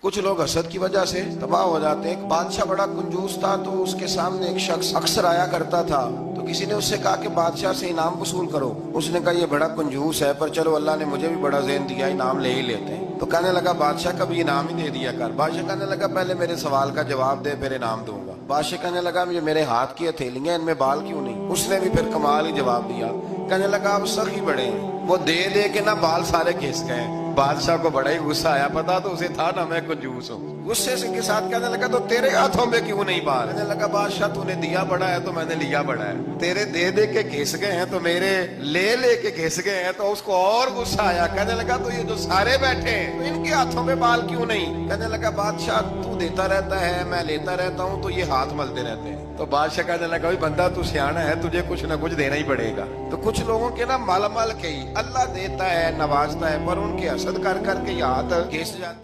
कुछ लोग हसद की वजह से तबाह हो जाते हैं। एक बादशाह बड़ा कंजूस था, तो उसके सामने एक शख्स अक्सर आया करता था। तो किसी ने उससे कहा कि बादशाह से इनाम वसूल करो। उसने कहा ये बड़ा कंजूस है, पर चलो अल्लाह ने मुझे भी बड़ा ज़हन दिया, इनाम ले ही लेते हैं। तो कहने लगा बादशाह कभी इनाम ही दे दिया कर। बादशाह कहने लगा पहले मेरे सवाल का जवाब दे, फिर इनाम दूंगा। बादशाह कहने लगा ये मेरे हाथ की हथेलियां, इनमें बाल क्यों नहीं? उसने भी फिर कमाल ही जवाब दिया। कहने लगा आप सखी बड़े हैं। वो दे दे के ना बाल सारे घिस गए। बादशाह को बड़ा ही गुस्सा आया, पता तो उसे था ना मैं कंजूस हूँ। गुस्से से के साथ कहने लगा तो तेरे हाथों में क्यों नहीं बाल? कहने लगा बादशाह तूने दिया बड़ा है तो मैंने लिया बड़ा है। तेरे दे के घिस गए हैं तो मेरे ले के घिस गए हैं। तो उसको और गुस्सा आया। कहने लगा तो ये जो सारे बैठे हैं तो इनके हाथों में बाल क्यों नहीं? कहने लगा बादशाह तू देता रहता है, मैं लेता रहता हूँ, तो ये हाथ मलते रहते हैं। तो बादशाह कहने लगा भाई बंदा तू सियाना है, तुझे कुछ ना कुछ देना ही पड़ेगा। तो कुछ लोगों के ना मालामाल के ही अल्लाह देता है, नवाजता है, पर उनके हसद कर करके हाथ घिस जाते।